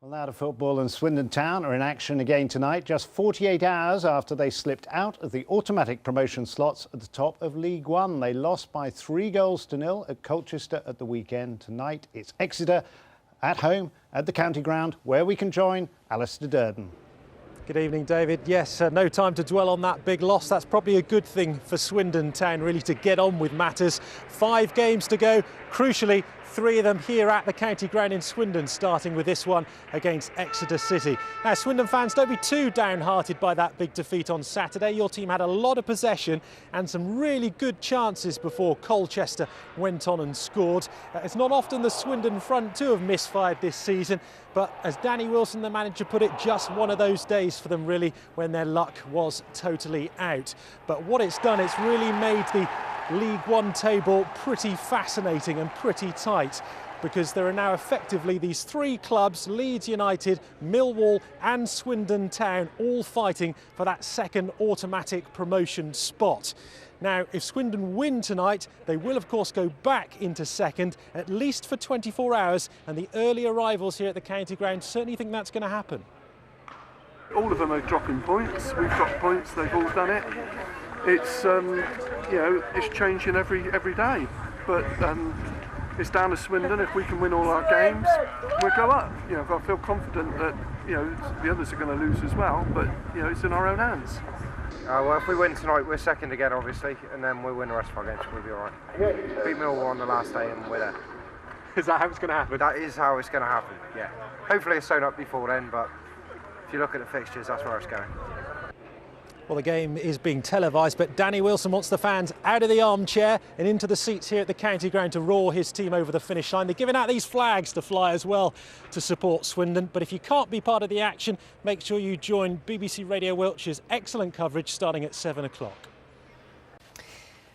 Well, now to football, and Swindon Town are in action again tonight, just 48 hours after they slipped out of the automatic promotion slots at the top of League One. They lost by 3-0 at Colchester at the weekend. Tonight it's Exeter at home at the County Ground, where we can join Alistair Durden. Good evening, David. Yes, no time to dwell on that big loss. That's probably a good thing for Swindon Town, really, to get on with matters. 5 games to go. Crucially, 3 of them here at the County Ground in Swindon, starting with this one against Exeter City. Now, Swindon fans, don't be too downhearted by that big defeat on Saturday. Your team had a lot of possession and some really good chances before Colchester went on and scored. It's not often the Swindon front two have misfired this season, but as Danny Wilson, the manager, put it, just one of those days for them, really, when their luck was totally out. But what it's done, it's really made the League One table pretty fascinating and pretty tight, because there are now effectively these 3 clubs, Leeds United, Millwall and Swindon Town, all fighting for that second automatic promotion spot. Now, if Swindon win tonight, they will of course go back into second, at least for 24 hours, and the early arrivals here at the County Ground certainly think that's going to happen. All of them are dropping points. We've dropped points, they've all done it. It's it's changing every day, but it's down to Swindon. If we can win all our games, we'll go up. I feel confident that the others are going to lose as well, but it's in our own hands. Well, if we win tonight, we're second again, obviously, and then we'll win the rest of our games. We'll be all right. Beat Millwall on the last day, and we're there. Is that how it's going to happen? That is how it's going to happen. Yeah. Hopefully, it's sewn up before then, but if you look at the fixtures, that's where it's going. Well, the game is being televised, but Danny Wilson wants the fans out of the armchair and into the seats here at the County Ground to roar his team over the finish line. They're giving out these flags to fly as well to support Swindon. But if you can't be part of the action, make sure you join BBC Radio Wiltshire's excellent coverage starting at 7 o'clock.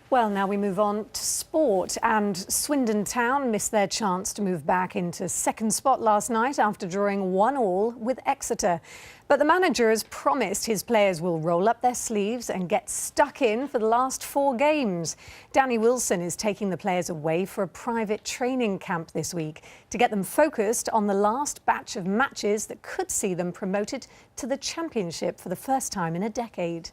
Well, now we move on to sport, and Swindon Town missed their chance to move back into second spot last night after drawing 1-1 with Exeter. But the manager has promised his players will roll up their sleeves and get stuck in for the last 4 games. Danny Wilson is taking the players away for a private training camp this week to get them focused on the last batch of matches that could see them promoted to the Championship for the first time in a decade.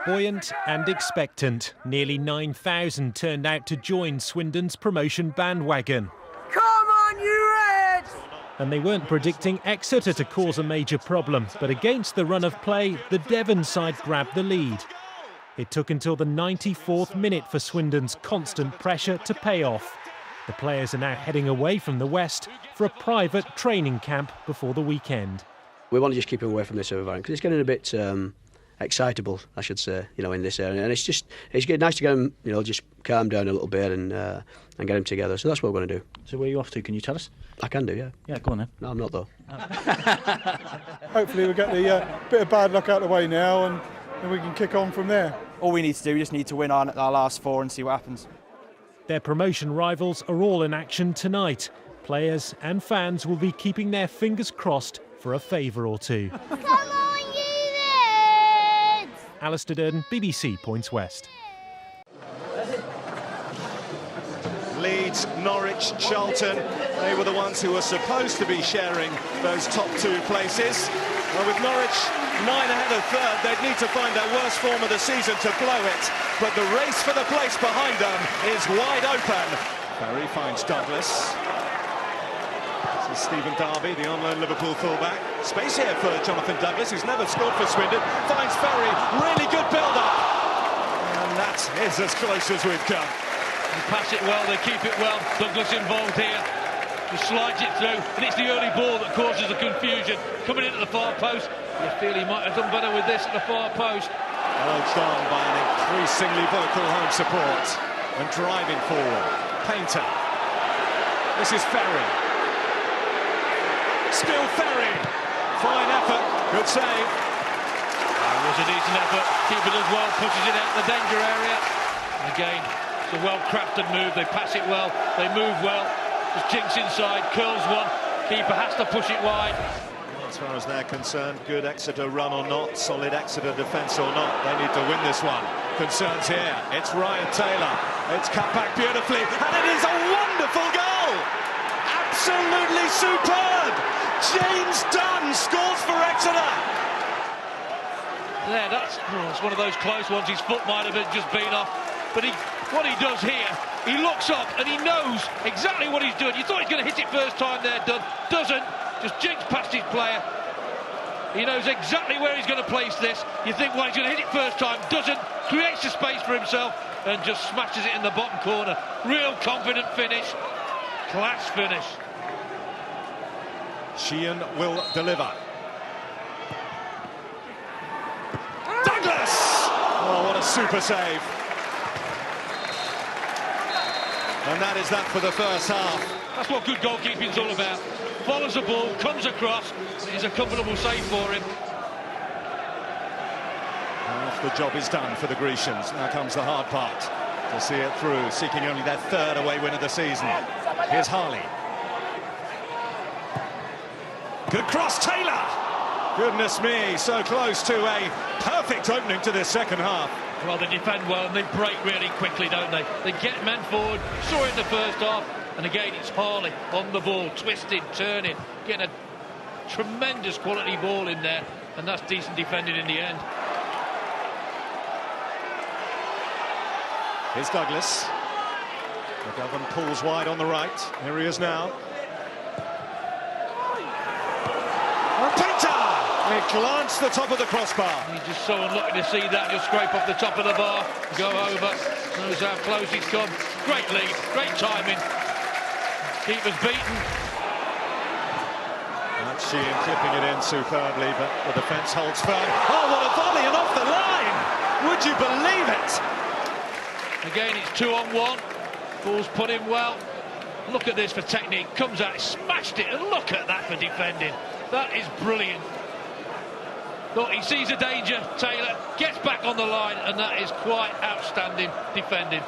Buoyant and expectant, nearly 9,000 turned out to join Swindon's promotion bandwagon. Come on, you Reds! And they weren't predicting Exeter to cause a major problem, but against the run of play, the Devon side grabbed the lead. It took until the 94th minute for Swindon's constant pressure to pay off. The players are now heading away from the West for a private training camp before the weekend. We want to just keep them away from this environment because it's getting a bit excitable, I should say, in this area, and it's nice to get them, just calm down a little bit and get them together. So that's what we're going to do. So where are you off to? Can you tell us? I can do, yeah. Yeah, go on then. No, I'm not though. Hopefully we'll get the bit of bad luck out of the way now, and we can kick on from there. All we need to do, we just need to win our last 4 and see what happens. Their promotion rivals are all in action tonight. Players and fans will be keeping their fingers crossed for a favour or two. Come on, you Reds! Alistair Durden, BBC Points West. Leeds, Norwich, Charlton, they were the ones who were supposed to be sharing those top 2 places. Well, with Norwich 9 ahead of third, they'd need to find their worst form of the season to blow it. But the race for the place behind them is wide open. Ferry finds Douglas. This is Stephen Darby, the on-loan Liverpool fullback. Space here for Jonathan Douglas, who's never scored for Swindon. Finds Ferry, really good build-up. And that is as close as we've come. They pass it well, they keep it well. Douglas involved here. Just slides it through, and it's the early ball that causes the confusion. Coming into the far post, you feel he might have done better with this at the far post. Urged on by an increasingly vocal home support. And driving forward, Painter. This is Ferry. Still Ferry. Fine effort, good save. It was a decent effort. Keeper does well, pushes it out the danger area. And again, it's a well-crafted move. They pass it well, they move well. Just jinks inside, curls one. Keeper has to push it wide. As far as they're concerned, good Exeter run or not, solid Exeter defence or not, they need to win this one. Concerns here, it's Ryan Taylor. It's cut back beautifully, and it is a wonderful goal! Absolutely superb! James Dunn scores for Exeter. Yeah, that's one of those close ones. His foot might have just been off. But what he does here, he looks up and he knows exactly what he's doing. You thought he's going to hit it first time there, Dunn. Doesn't. Just jinks past his player. He knows exactly where he's going to place this. You think, well, he's going to hit it first time. Doesn't. Creates a space for himself and just smashes it in the bottom corner. Real confident finish. Class finish. Sheehan will deliver. Douglas! Oh, what a super save. And that is that for the first half. That's what good goalkeeping's all about. Follows the ball, comes across, it's a comfortable save for him. The job is done for the Grecians. Now comes the hard part, to see it through, seeking only their third away win of the season. Here's Harley. Good cross, Taylor! Goodness me, so close to a perfect opening to this second half. Well, they defend well and they break really quickly, don't they? They get men forward, saw it in the first half, and again it's Harley on the ball, twisting, turning, getting a tremendous quality ball in there, and that's decent defending in the end. Here's Douglas. McGovern pulls wide on the right. Here he is now. And Painter! He glanced the top of the crossbar. He's just so unlucky to see that just scrape off the top of the bar, go over. Knows how close he's come. Great lead, great timing. Keeper's beaten. That's Sheehan clipping it in superbly, but the defence holds firm. Oh, what a volley and off the line! Would you believe it? Again, it's 2-on-1. Ball's put in well. Look at this for technique. Comes out, smashed it, and look at that for defending. That is brilliant. Look, he sees a danger, Taylor, gets back on the line, and that is quite outstanding defending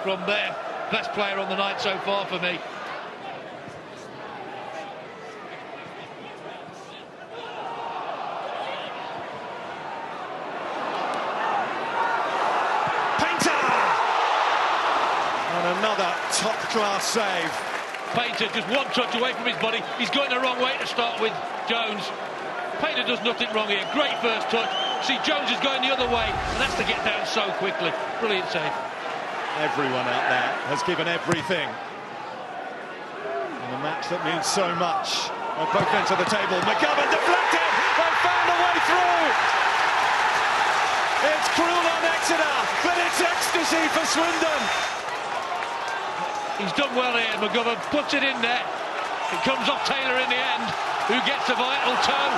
from there. Best player on the night so far for me. Another top-class save. Painter just one touch away from his body. He's going the wrong way to start with Jones. Painter does nothing wrong here. Great first touch. See, Jones is going the other way, and that's to get down so quickly. Brilliant save. Everyone out there has given everything. In a match that means so much. At both ends of the table. McGovern deflected. They found a way through. It's cruel on Exeter, but it's ecstasy for Swindon. He's done well here. McGovern puts it in there. It comes off Taylor in the end, who gets a vital toe.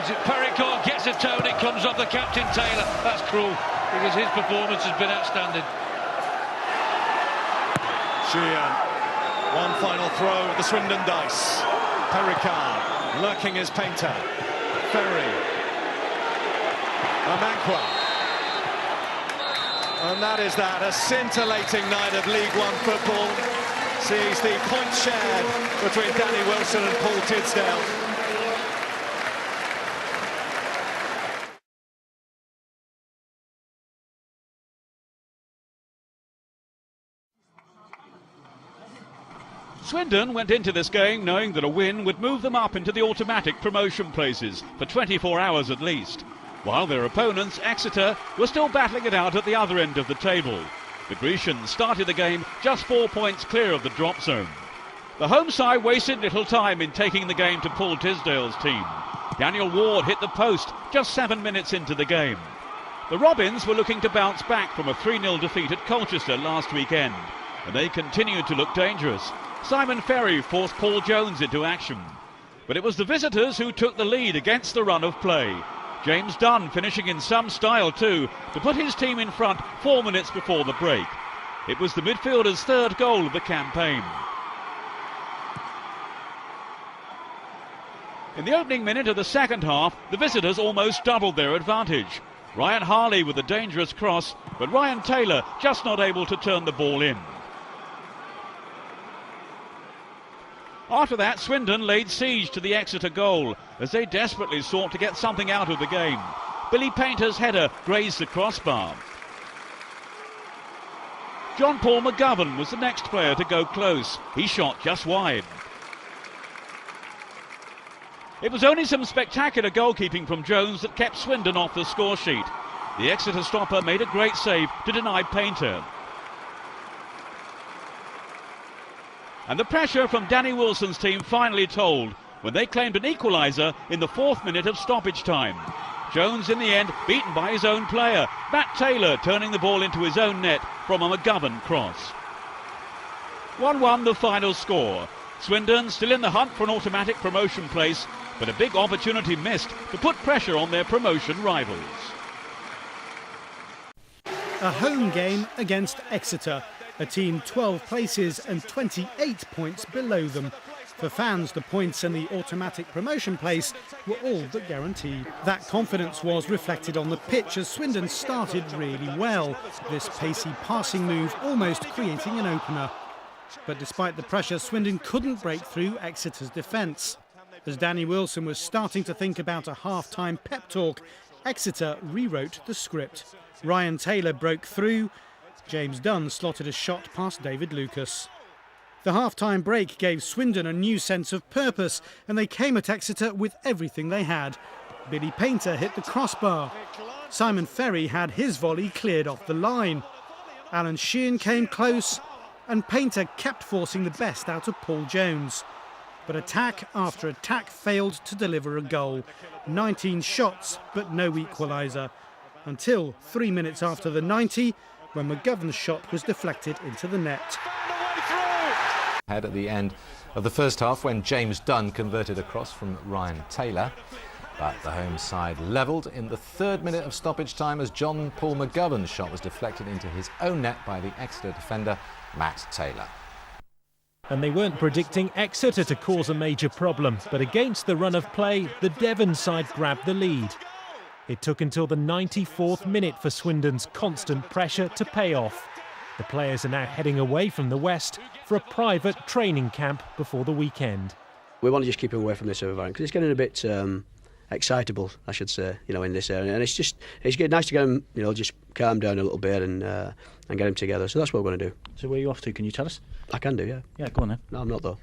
Is it Perricor gets a toe and it comes off the captain Taylor? That's cruel, because his performance has been outstanding. Sheehan, one final throw at the Swindon dice. Perricor lurking his Painter. Ferry. Amankwa. And that is that, a scintillating night of League One football. Sees the points shared between Danny Wilson and Paul Tidsdale. Swindon went into this game knowing that a win would move them up into the automatic promotion places for 24 hours at least, while their opponents, Exeter, were still battling it out at the other end of the table. The Grecians started the game just 4 points clear of the drop zone. The home side wasted little time in taking the game to Paul Tisdale's team. Daniel Ward hit the post just 7 minutes into the game. The Robins were looking to bounce back from a 3-0 defeat at Colchester last weekend, and they continued to look dangerous. Simon Ferry forced Paul Jones into action. But it was the visitors who took the lead against the run of play. James Dunn finishing in some style too, to put his team in front 4 minutes before the break. It was the midfielder's third goal of the campaign. In the opening minute of the second half, the visitors almost doubled their advantage. Ryan Harley with a dangerous cross, but Ryan Taylor just not able to turn the ball in. After that, Swindon laid siege to the Exeter goal as they desperately sought to get something out of the game. Billy Painter's header grazed the crossbar. John Paul McGovern was the next player to go close. He shot just wide. It was only some spectacular goalkeeping from Jones that kept Swindon off the score sheet. The Exeter stopper made a great save to deny Painter. And the pressure from Danny Wilson's team finally told when they claimed an equaliser in the 4th minute of stoppage time. Jones in the end beaten by his own player, Matt Taylor turning the ball into his own net from a McGovern cross. 1-1 the final score. Swindon still in the hunt for an automatic promotion place, but a big opportunity missed to put pressure on their promotion rivals. A home game against Exeter, a team 12 places and 28 points below them. For fans, the points and the automatic promotion place were all but guaranteed. That confidence was reflected on the pitch as Swindon started really well, this pacey passing move almost creating an opener. But despite the pressure, Swindon couldn't break through Exeter's defence. As Danny Wilson was starting to think about a half-time pep talk, Exeter rewrote the script. Ryan Taylor broke through. James Dunn slotted a shot past David Lucas. The half-time break gave Swindon a new sense of purpose, and they came at Exeter with everything they had. Billy Painter hit the crossbar. Simon Ferry had his volley cleared off the line. Alan Sheehan came close, and Painter kept forcing the best out of Paul Jones. But attack after attack failed to deliver a goal. 19 shots, but no equaliser. Until 3 minutes after the 90, when McGovern's shot was deflected into the net. At the end of the first half when James Dunn converted a cross from Ryan Taylor. But the home side levelled in the 3rd minute of stoppage time as John Paul McGovern's shot was deflected into his own net by the Exeter defender Matt Taylor. And they weren't predicting Exeter to cause a major problem, but against the run of play, the Devon side grabbed the lead. It took until the 94th minute for Swindon's constant pressure to pay off. The players are now heading away from the West for a private training camp before the weekend. We want to just keep away from this environment because it's getting a bit excitable, I should say, in this area, and it's nice to get them, just calm down a little bit and get them together. So that's what we're going to do. So where are you off to? Can you tell us? I can do, yeah. Yeah, go on then. No, I'm not though.